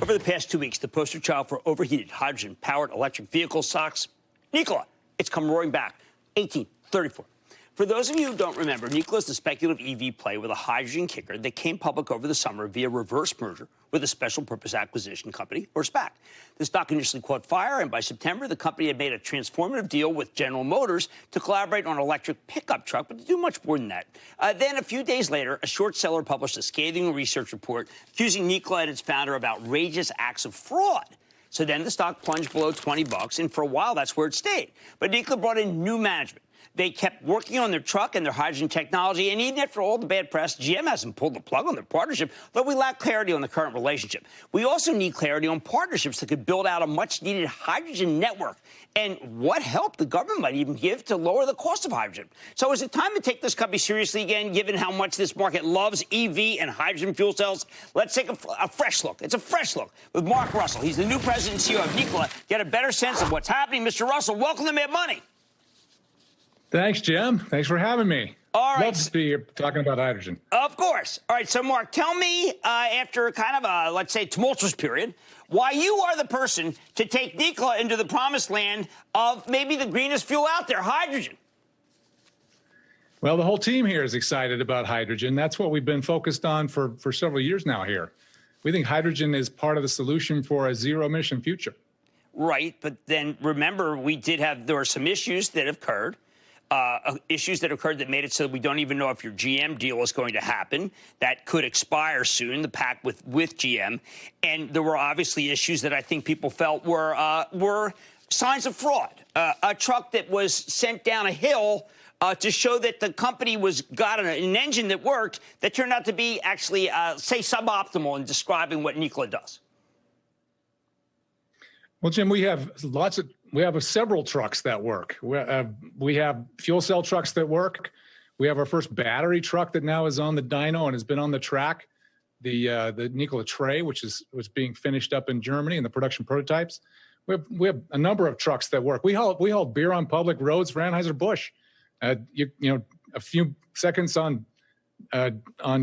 Over the past 2 weeks, the poster child for overheated hydrogen-powered electric vehicle stocks, Nikola, it's come roaring back, 1834. For those of you who don't remember, Nikola is the speculative EV play with a hydrogen kicker that came public over the summer via reverse merger with a special purpose acquisition company, or SPAC. The stock initially caught fire, and by September, the company had made a transformative deal with General Motors to collaborate on an electric pickup truck, but to do much more than that. Then, a few days later, a short seller published a scathing research report accusing Nikola and its founder of outrageous acts of fraud. So then the stock plunged below $20, and for a while, that's where it stayed. But Nikola brought in new management. They kept working on their truck and their hydrogen technology, and even after all the bad press, GM hasn't pulled the plug on their partnership, though we lack clarity on the current relationship. We also need clarity on partnerships that could build out a much-needed hydrogen network, and what help the government might even give to lower the cost of hydrogen. So is it time to take this company seriously again, given how much this market loves EV and hydrogen fuel cells? Let's take a fresh look. It's a fresh look with Mark Russell. He's the new president and CEO of Nikola. Get a better sense of what's happening. Mr. Russell, welcome to Mad Money. Thanks, Jim. Thanks for having me. All right. Love to be here talking about hydrogen. Of course. All right. So, Mark, tell me, after kind of a, let's say, tumultuous period, why you are the person to take Nikola into the promised land of maybe the greenest fuel out there, hydrogen. Well, the whole team here is excited about hydrogen. That's what we've been focused on for several years now here. We think hydrogen is part of the solution for a zero-emission future. Right. But then remember, there were some issues that occurred. Issues that occurred that made it so that we don't even know if your GM deal is going to happen. That could expire soon, the pact with GM. And there were obviously issues that I think people felt were signs of fraud. A truck that was sent down a hill to show that the company got an engine that worked that turned out to be actually, say, suboptimal in describing what Nikola does. Well, Jim, we have several trucks that work. We have fuel cell trucks that work. We have our first battery truck that now is on the dyno and has been on the track. The Nikola Tre, which was being finished up in Germany in the production prototypes. We have a number of trucks that work. We haul beer on public roads for Anheuser-Busch. You know, a few seconds on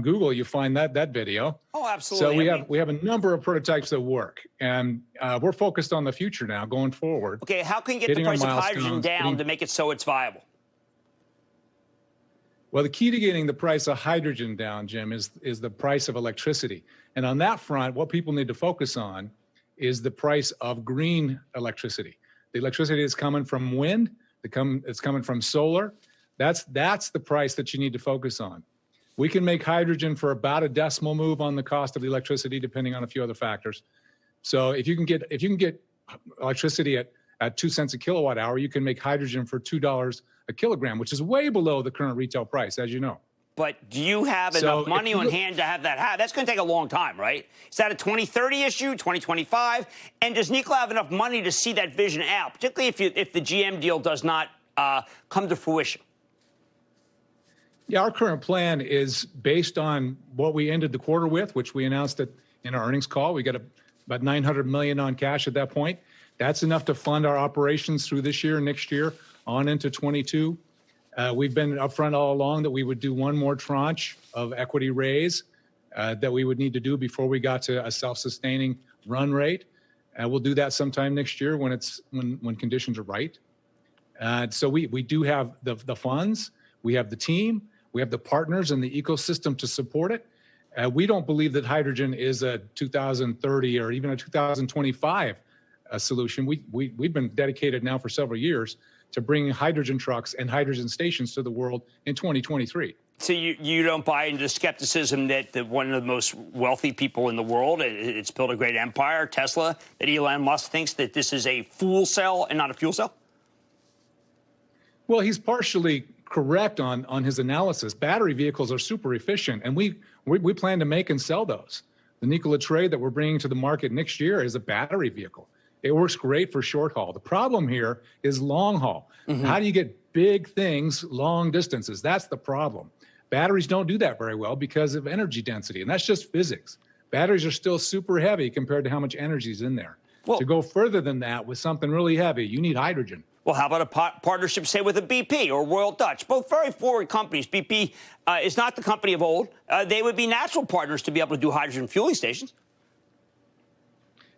Google, you find that video. Oh, absolutely. So we have a number of prototypes that work, and we're focused on the future now, going forward. Okay, how can you get the price of hydrogen down to make it so it's viable? Well, the key to getting the price of hydrogen down, Jim, is the price of electricity. And on that front, what people need to focus on is the price of green electricity. The electricity that's coming from wind, it's coming from solar. That's the price that you need to focus on. We can make hydrogen for about a decimal move on the cost of the electricity, depending on a few other factors. So if you can get electricity at 2 cents a kilowatt hour, you can make hydrogen for $2 a kilogram, which is way below the current retail price, as you know. But do you have enough money on hand to have that happen? That's going to take a long time, right? Is that a 2030 issue, 2025? And does Nikola have enough money to see that vision out, particularly if the GM deal does not come to fruition? Yeah, our current plan is based on what we ended the quarter with, which we announced in our earnings call. We got about $900 million on cash at that point. That's enough to fund our operations through this year, next year, on into 22. We've been upfront all along that we would do one more tranche of equity raise that we would need to do before we got to a self-sustaining run rate. We'll do that sometime next year when conditions are right. So we do have the funds, we have the team, we have the partners and the ecosystem to support it. We don't believe that hydrogen is a 2030 or even a 2025 solution. We've been dedicated now for several years to bringing hydrogen trucks and hydrogen stations to the world in 2023. So you don't buy into the skepticism that one of the most wealthy people in the world, it's built a great empire, Tesla, that Elon Musk thinks that this is a fuel cell and not a fuel cell? Well, he's partially correct on his analysis. Battery vehicles are super efficient, and we plan to make and sell those. The Nikola Tre that we're bringing to the market next year is a battery vehicle. It works great for short haul. The problem here is long haul. Mm-hmm. How do you get big things long distances? That's the problem. Batteries don't do that very well because of energy density, and that's just physics. Batteries are still super heavy compared to how much energy is in there. Well, to go further than that with something really heavy, you need hydrogen. Well, how about a partnership, say, with a BP or Royal Dutch? Both very forward companies. BP is not the company of old. They would be natural partners to be able to do hydrogen fueling stations.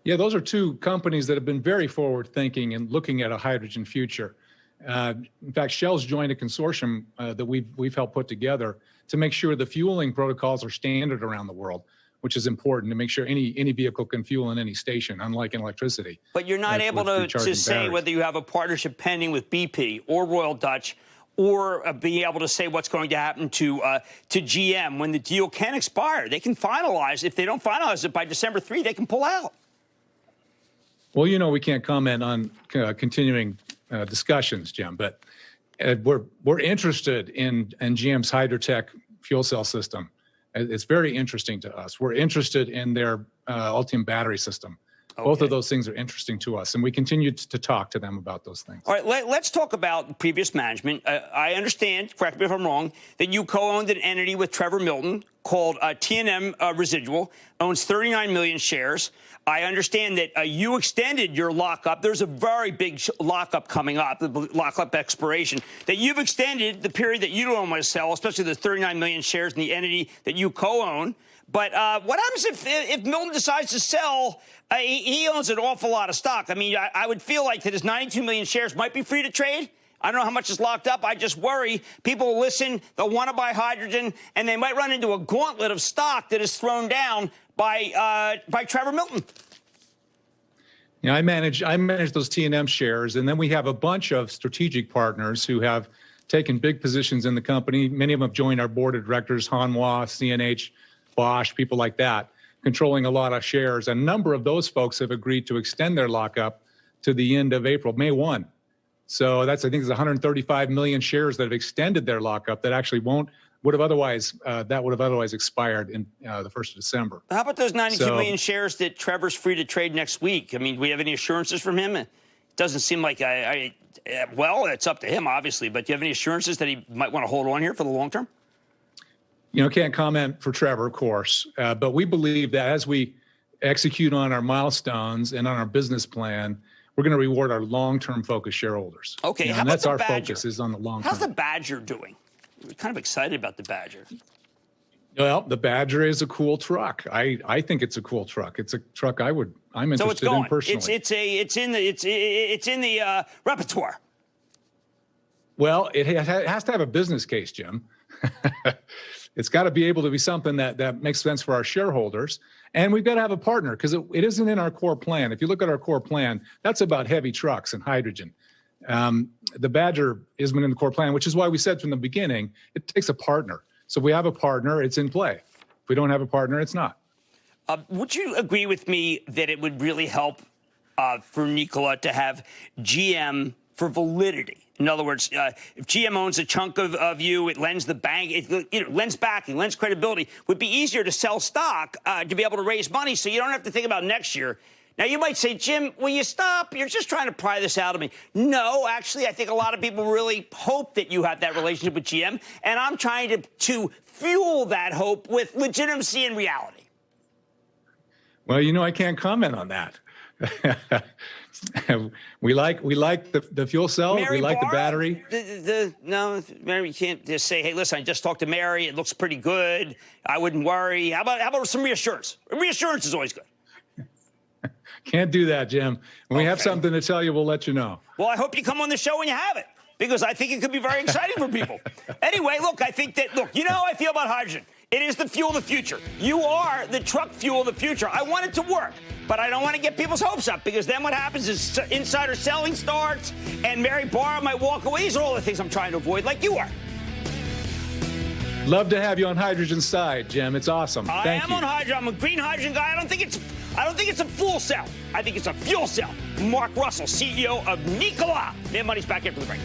Yeah, those are two companies that have been very forward-thinking and looking at a hydrogen future. In fact, Shell's joined a consortium that we've helped put together to make sure the fueling protocols are standard around the world, which is important to make sure any vehicle can fuel in any station, unlike in electricity. But you're not able to say whether you have a partnership pending with BP or Royal Dutch, or being able to say what's going to happen to GM when the deal can expire. They can finalize. If they don't finalize it by December 3, they can pull out. Well, we can't comment on continuing discussions, Jim, but we're interested in GM's Hydrotech fuel cell system. It's very interesting to us. We're interested in their Ultium battery system. Okay. Both of those things are interesting to us, and we continue to talk to them about those things. All right, let's talk about previous management. I understand, correct me if I'm wrong, that you co-owned an entity with Trevor Milton called T&M Residual, owns 39 million shares. I understand that you extended your lockup. There's a very big lockup coming up, the lockup expiration, that you've extended the period that you don't want to sell, especially the 39 million shares in the entity that you co-own. But what happens if Milton decides to sell? He owns an awful lot of stock. I mean, I would feel like that his 92 million shares might be free to trade. I don't know how much is locked up. I just worry people will listen, they'll want to buy hydrogen, and they might run into a gauntlet of stock that is thrown down by Trevor Milton. I manage those T&M shares, and then we have a bunch of strategic partners who have taken big positions in the company. Many of them have joined our board of directors, Hanwha, CNH, Bosch, people like that, controlling a lot of shares. A number of those folks have agreed to extend their lockup to the end of April, May 1. So I think there's 135 million shares that have extended their lockup that actually would have otherwise expired in the 1st of December. How about those 92 million shares that Trevor's free to trade next week? I mean, do we have any assurances from him? It doesn't seem like well, it's up to him, obviously, but do you have any assurances that he might want to hold on here for the long term? Can't comment for Trevor, of course, but we believe that as we execute on our milestones and on our business plan, we're going to reward our long-term focused shareholders. Okay, and that's our focus is on the long term. How's the Badger doing? We're kind of excited about the Badger. Well, the Badger is a cool truck. I think it's a cool truck. It's a truck I'm interested in personally. It's in the repertoire. Well, it has to have a business case, Jim. It's got to be able to be something that makes sense for our shareholders. And we've got to have a partner because it isn't in our core plan. If you look at our core plan, that's about heavy trucks and hydrogen. The Badger isn't in the core plan, which is why we said from the beginning, it takes a partner. So if we have a partner, it's in play. If we don't have a partner, it's not. Would you agree with me that it would really help for Nikola to have GM for validity? In other words, if GM owns a chunk of you, it lends the bank, it lends backing, lends credibility. It would be easier to sell stock to be able to raise money so you don't have to think about next year. Now, you might say, Jim, will you stop? You're just trying to pry this out of me. No, actually, I think a lot of people really hope that you have that relationship with GM, and I'm trying to fuel that hope with legitimacy and reality. Well, I can't comment on that. we like the fuel cell. Mary we like Barra, the battery. No, Mary, you can't just say, hey, listen, I just talked to Mary. It looks pretty good. I wouldn't worry. How about some reassurance? Reassurance is always good. Can't do that, Jim. When we have something to tell you, we'll let you know. Well, I hope you come on the show when you have it, because I think it could be very exciting for people. Anyway, I think that, you know how I feel about hydrogen. It is the fuel of the future. You are the truck fuel of the future. I want it to work, but I don't want to get people's hopes up, because then what happens is insider selling starts, and Mary Barra might walk away. These are all the things I'm trying to avoid, like you are. Love to have you on hydrogen's side, Jim. It's awesome. Thank you. I am on hydrogen. I'm a green hydrogen guy. I don't think it's a fuel cell. I think it's a fuel cell. Mark Russell, CEO of Nikola. Mad Money's back after the break.